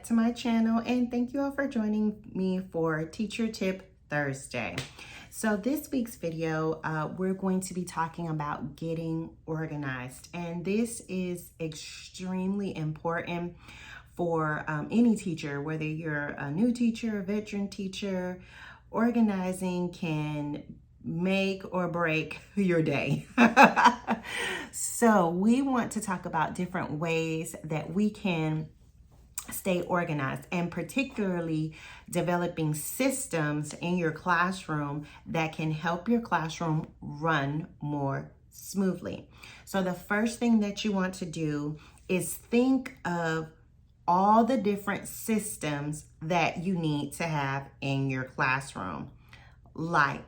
to my channel, and thank you all for joining me for Teacher Tip Thursday. So this week's video, we're going to be talking about getting organized, and this is extremely important for any teacher, whether you're a new teacher, a veteran teacher. Organizing can make or break your day. So we want to talk about different ways that we can stay organized, and particularly developing systems in your classroom that can help your classroom run more smoothly. So the first thing that you want to do is think of all the different systems that you need to have in your classroom. Like,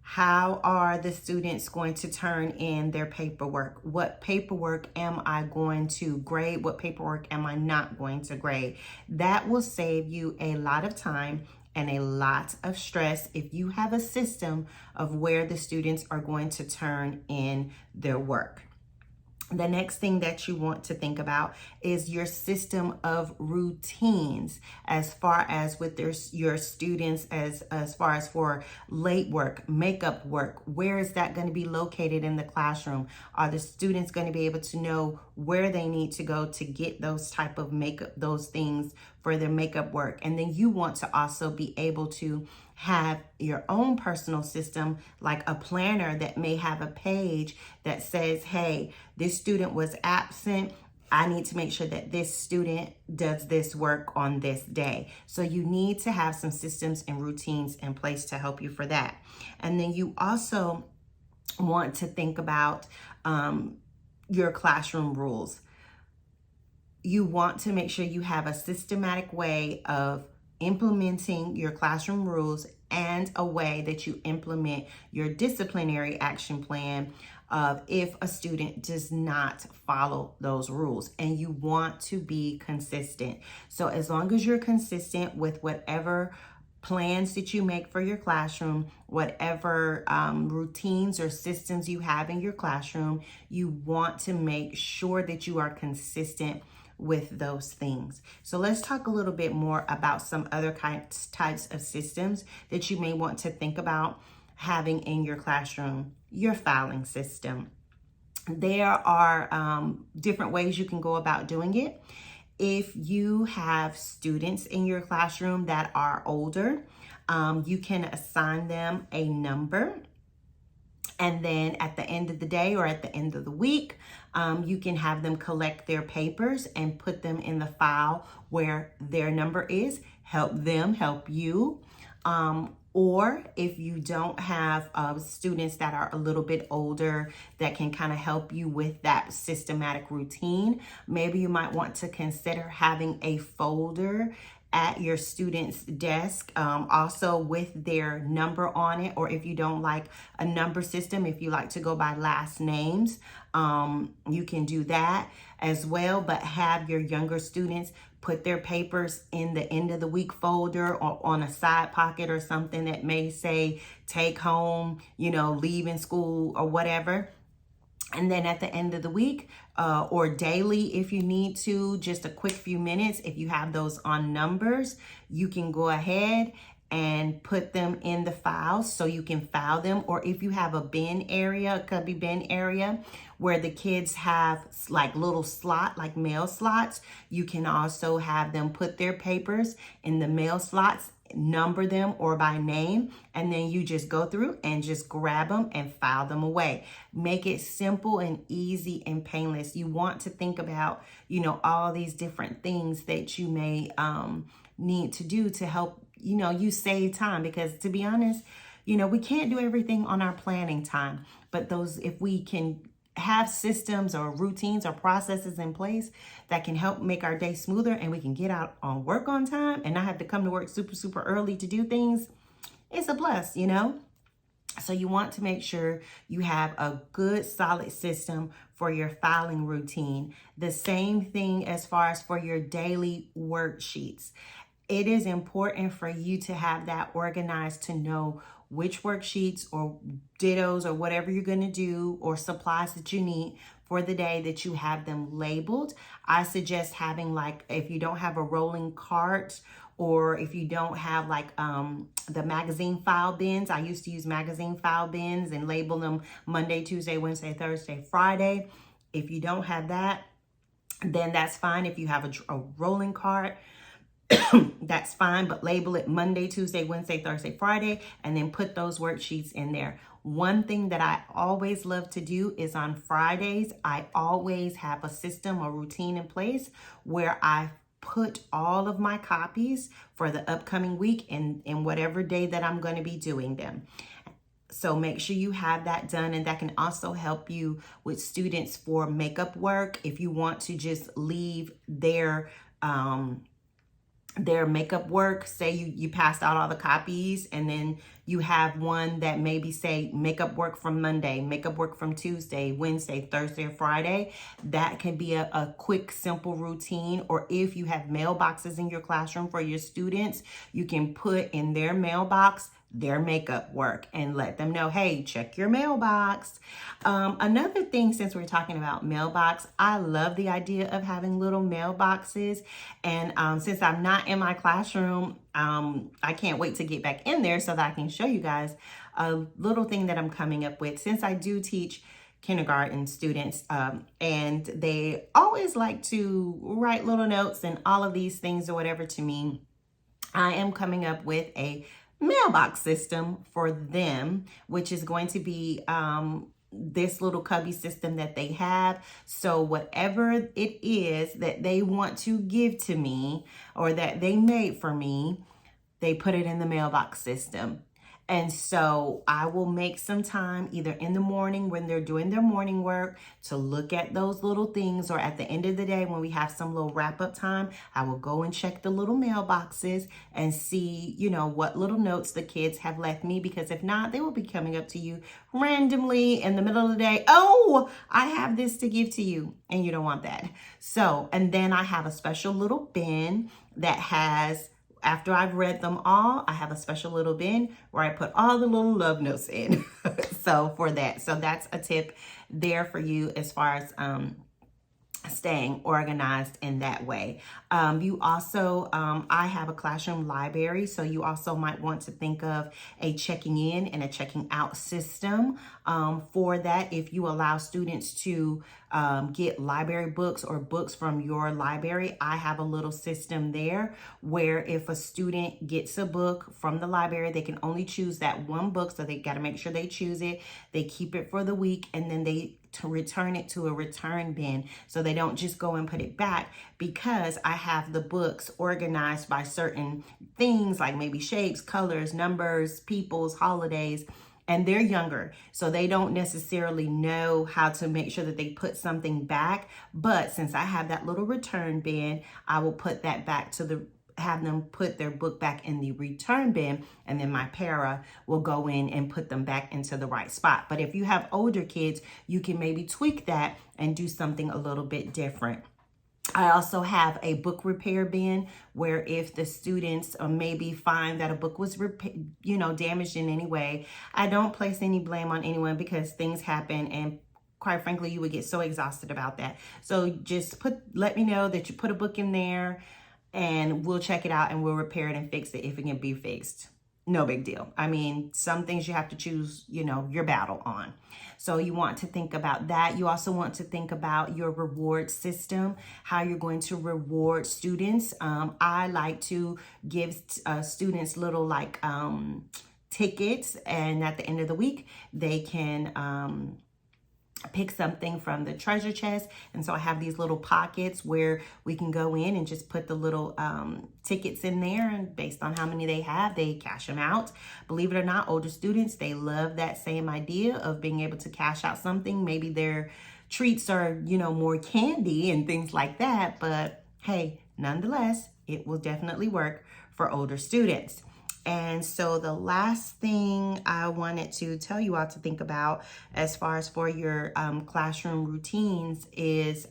how are the students going to turn in their paperwork? What paperwork am I going to grade? What paperwork am I not going to grade? That will save you a lot of time and a lot of stress if you have a system of where the students are going to turn in their work. The next thing that you want to think about is your system of routines as far as with your students, as far as for late work, makeup work. Where is that going to be located in the classroom? Are the students going to be able to know where they need to go to get those type of makeup, those things for their makeup work? And then you want to also be able to have your own personal system, like a planner that may have a page that says, hey, this student was absent. I need to make sure that this student does this work on this day. So you need to have some systems and routines in place to help you for that. And then you also want to think about your classroom rules. You want to make sure you have a systematic way of implementing your classroom rules and a way that you implement your disciplinary action plan of if a student does not follow those rules. And you want to be consistent. So as long as you're consistent with whatever plans that you make for your classroom, whatever routines or systems you have in your classroom, you want to make sure that you are consistent with those things. So let's talk a little bit more about some other types of systems that you may want to think about having in your classroom. Your filing system. There are different ways you can go about doing it. If you have students in your classroom that are older, you can assign them a number. And then at the end of the day or at the end of the week, you can have them collect their papers and put them in the file where their number is. Help them help you. Or if you don't have students that are a little bit older that can kind of help you with that systematic routine, maybe you might want to consider having a folder at your student's desk, also with their number on it. Or if you don't like a number system, if you like to go by last names, you can do that as well. But have your younger students put their papers in the end of the week folder or on a side pocket or something that may say take home, leaving school or whatever. And then at the end of the week or daily, if you need to, just a quick few minutes, if you have those on numbers, you can go ahead and put them in the files so you can file them. Or if you have a bin area, a cubby bin area where the kids have like little slot, like mail slots, you can also have them put their papers in the mail slots, number them or by name, and then you just go through and just grab them and file them away. Make it simple and easy and painless. You want to think about, all these different things that you may need to do to help, you save time, because to be honest, we can't do everything on our planning time, but if we can have systems or routines or processes in place that can help make our day smoother and we can get out on work on time and not have to come to work super early to do things, it's a plus, So you want to make sure you have a good solid system for your filing routine. The same thing as far as for your daily worksheets. It is important for you to have that organized to know which worksheets or dittos or whatever you're going to do or supplies that you need for the day that you have them labeled. I suggest having, like, if you don't have a rolling cart, or if you don't have like the magazine file bins. I used to use magazine file bins and label them Monday, Tuesday, Wednesday, Thursday, Friday. If you don't have that, then that's fine. If you have a rolling cart, that's fine, but label it Monday, Tuesday, Wednesday, Thursday, Friday, and then put those worksheets in there. One thing that I always love to do is on Fridays, I always have a system, a routine in place where I put all of my copies for the upcoming week in whatever day that I'm going to be doing them. So make sure you have that done, and that can also help you with students for makeup work. If you want to just leave their makeup work, say you passed out all the copies, and then you have one that maybe say makeup work from Monday, makeup work from Tuesday, Wednesday, Thursday, or Friday. That can be a quick, simple routine. Or if you have mailboxes in your classroom for your students, you can put in their mailbox their makeup work and let them know, hey, check your mailbox. Another thing, since we're talking about mailbox, I love the idea of having little mailboxes. And since I'm not in my classroom, I can't wait to get back in there so that I can show you guys a little thing that I'm coming up with. Since I do teach kindergarten students, and they always like to write little notes and all of these things or whatever to me, I am coming up with a mailbox system for them, which is going to be this little cubby system that they have. So whatever it is that they want to give to me or that they made for me, they put it in the mailbox system. And so I will make some time either in the morning when they're doing their morning work to look at those little things, or at the end of the day when we have some little wrap up time, I will go and check the little mailboxes and see, you know, what little notes the kids have left me, because if not, they will be coming up to you randomly in the middle of the day. Oh, I have this to give to you, and you don't want that. So, and then I have a special little bin that has, after I've read them all, I have a special little bin where I put all the little love notes in. So for that, so that's a tip there for you as far as staying organized in that way. You also, I have a classroom library, so you also might want to think of a checking in and a checking out system for that. If you allow students to get library books or books from your library, I have a little system there where if a student gets a book from the library, they can only choose that one book, so they got to make sure they choose it. They keep it for the week, and then they return it to a return bin, so they don't just go and put it back, because I have the books organized by certain things like maybe shapes, colors, numbers, peoples, holidays, and they're younger, so they don't necessarily know how to make sure that they put something back. But since I have that little return bin, I will put that back to have them put their book back in the return bin, and then my para will go in and put them back into the right spot. But if you have older kids, you can maybe tweak that and do something a little bit different. I also have a book repair bin where if the students maybe find that a book was damaged in any way, I don't place any blame on anyone, because things happen, and quite frankly, you would get so exhausted about that. So just let me know that you put a book in there, and we'll check it out and we'll repair it and fix it if it can be fixed. No big deal. I mean, some things you have to choose, your battle on. So you want to think about that. You also want to think about your reward system, how you're going to reward students. I like to give students little tickets, and at the end of the week, they can pick something from the treasure chest. And so I have these little pockets where we can go in and just put the little tickets in there, and based on how many they have, they cash them out. Believe it or not, older students, they love that same idea of being able to cash out something. Maybe their treats are, more candy and things like that, but hey, nonetheless, it will definitely work for older students. And so the last thing I wanted to tell you all to think about as far as for your classroom routines is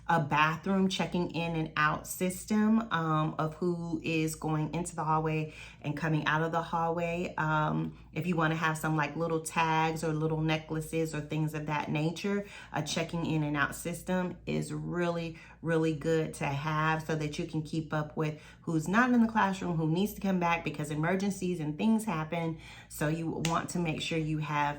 a bathroom checking in and out system of who is going into the hallway and coming out of the hallway. If you want to have some like little tags or little necklaces or things of that nature, a checking in and out system is really, really good to have so that you can keep up with who's not in the classroom, who needs to come back because emergencies and things happen. So you want to make sure you have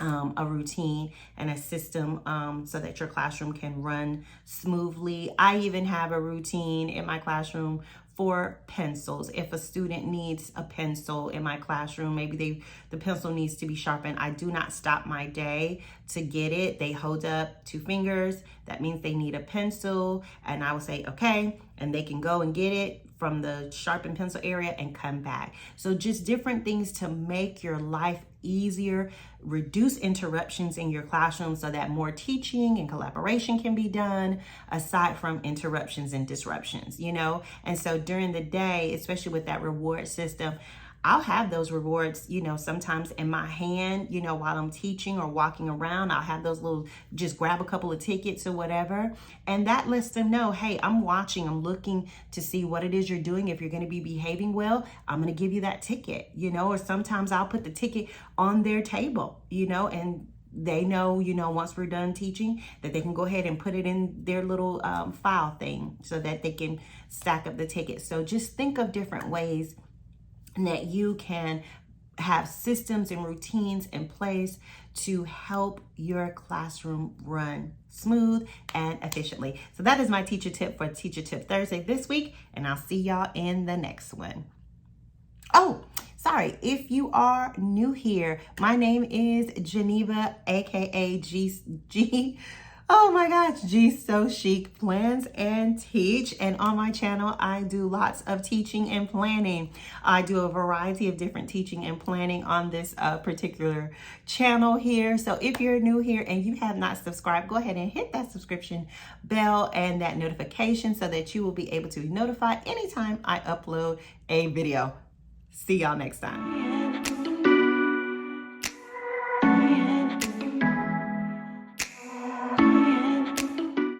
a routine and a system so that your classroom can run smoothly. I even have a routine in my classroom for pencils. If a student needs a pencil in my classroom, maybe the pencil needs to be sharpened, I do not stop my day to get it. They hold up 2 fingers. That means they need a pencil, and I will say, okay, and they can go and get it from the sharpened pencil area and come back. So just different things to make your life easier, reduce interruptions in your classroom so that more teaching and collaboration can be done aside from interruptions and disruptions, you know? And so during the day, especially with that reward system, I'll have those rewards, you know, sometimes in my hand, you know, while I'm teaching or walking around. I'll have those little, just grab a couple of tickets or whatever. And that lets them know, hey, I'm watching, I'm looking to see what it is you're doing. If you're going to be behaving well, I'm going to give you that ticket, you know, or sometimes I'll put the ticket on their table, you know, and they know, you know, once we're done teaching, that they can go ahead and put it in their little file thing so that they can stack up the tickets. So just think of different ways that you can have systems and routines in place to help your classroom run smooth and efficiently. So that is my teacher tip for Teacher Tip Thursday this week, and I'll see y'all in the next one. Oh, sorry, if you are new here, my name is Geneva, aka G. Oh my gosh, G So Chic Plans and Teach. And on my channel, I do lots of teaching and planning. I do a variety of different teaching and planning on this particular channel here. So if you're new here and you have not subscribed, go ahead and hit that subscription bell and that notification so that you will be able to be notified anytime I upload a video. See y'all next time.